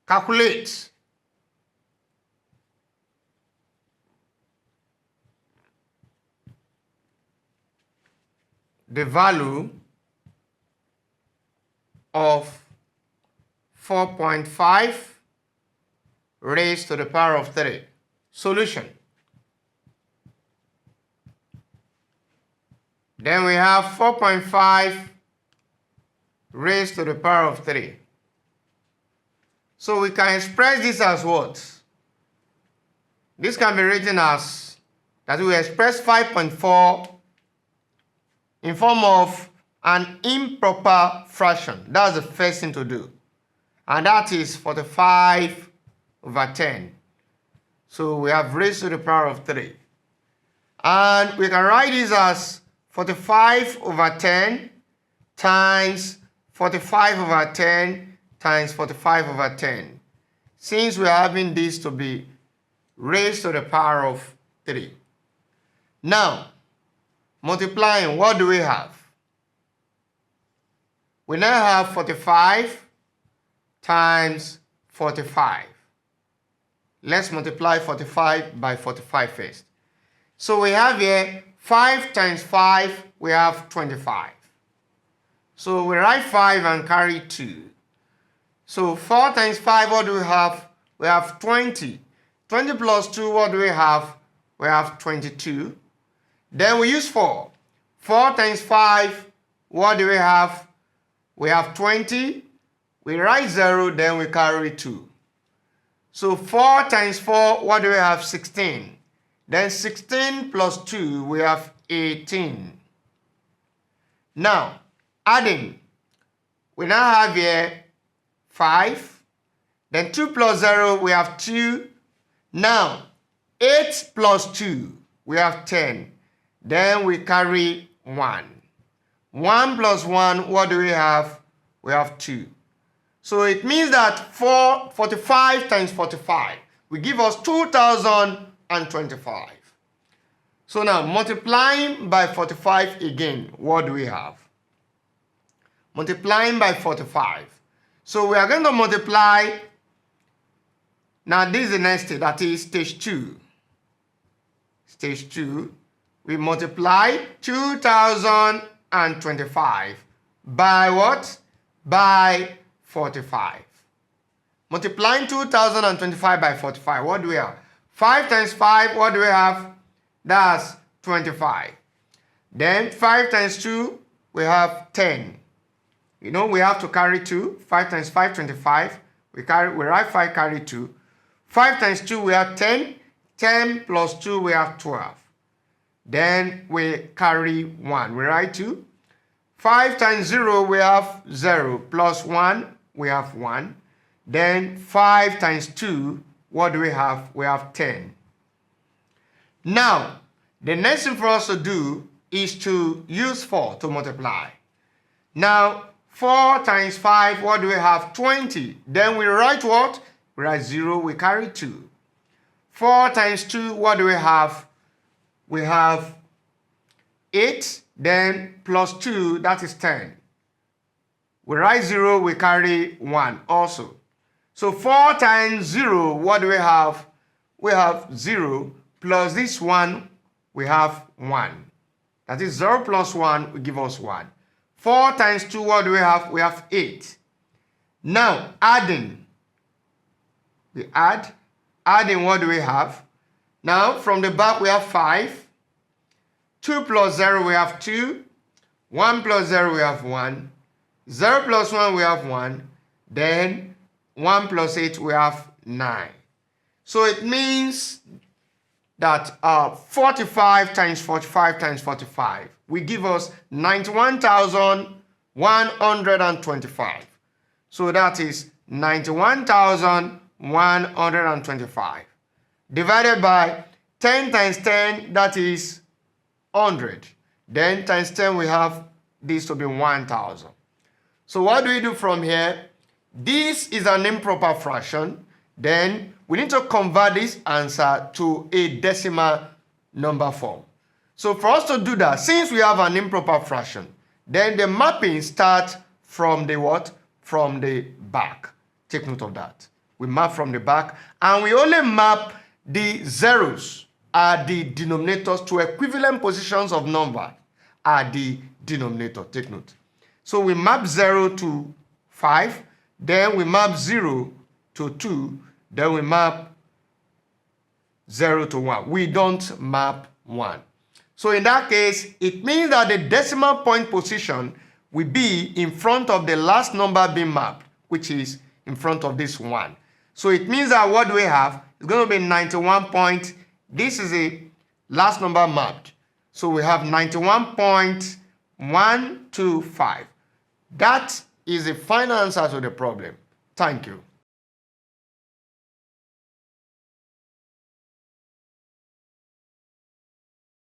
calculate the value of 4.5 raised to the power of 3. Solution. Then we have 4.5 raised to the power of 3. So we can express this as what? This can be written as that we express 5.4 in form of an improper fraction. That's the first thing to do. And that is 45/10. So we have raised to the power of 3. And we can write this as 45/10 times 45/10 times 45/10. Since we are having this to be raised to the power of 3. Now, multiplying, what do we have? We now have 45 times 45. Let's multiply 45 by 45 first. So we have here 5 times 5, we have 25. So we write 5 and carry 2. So 4 times 5, what do we have? We have 20. 20 plus 2, what do we have? We have 22. Then we use 4. 4 times 5, what do we have? We have 20. We write 0, then we carry 2. So 4 times 4, what do we have? 16. Then 16 plus 2, we have 18. Now, adding, we now have here 5. Then 2 plus 0, we have 2. Now, 8 plus 2, we have 10. Then we carry 1. 1 plus 1, what do we have? We have 2. So it means that 45 times 45 will give us 2025. So now multiplying by 45 again, what do we have? Multiplying by 45. So we are going to multiply. Now this is the next stage, that is stage 2. Stage 2, we multiply 2025 by what? By 45. Multiplying 2025 by 45, what do we have? 5 times 5, what do we have? That's 25. Then 5 times 2, we have 10. You know, we have to carry 2. 5 times 5, 25. We write 5, carry 2. 5 times 2, we have 10. 10 plus 2, we have 12. Then we carry 1. We write 2. 5 times 0, we have 0. Plus 1, we have 1. Then 5 times 2, what do we have? We have 10. Now, the next thing for us to do is to use 4 to multiply. Now, 4 times 5, what do we have? 20. Then we write what? We write 0, we carry 2. 4 times 2, what do we have? We have 8, then plus 2, that is 10. We write 0, we carry 1 also. So 4 times 0, what do we have? We have 0 plus this 1, we have 1. That is 0 plus 1 will give us 1. 4 times 2, what do we have? We have 8. Now, adding. We add. Adding, what do we have? Now, from the back, we have 5. 2 plus 0, we have 2. 1 plus 0, we have 1. 0 plus 1, we have 1. Then, 1 plus 8, we have 9. So it means that 45 times 45 times 45 will give us 91,125. So that is 91,125 divided by 10 times 10, that is 100. Then times 10, we have this to be 1,000. So what do we do from here? This is an improper fraction. Then we need to convert this answer to a decimal number form. So for us to do that, since we have an improper fraction, then the mapping starts from the what? From the back. Take note of that. we map from the back, and we only map the zeros at the denominators to equivalent positions of number at the denominator. Take note. So we map 0 to 5, then we map 0 to 2, then we map 0 to 1. We don't map 1. So in that case, it means that the decimal point position will be in front of the last number being mapped, which is in front of this 1. So it means that what we have is going to be 91 point. This is a last number mapped. So we have 91.125. That is the final answer to the problem. Thank you.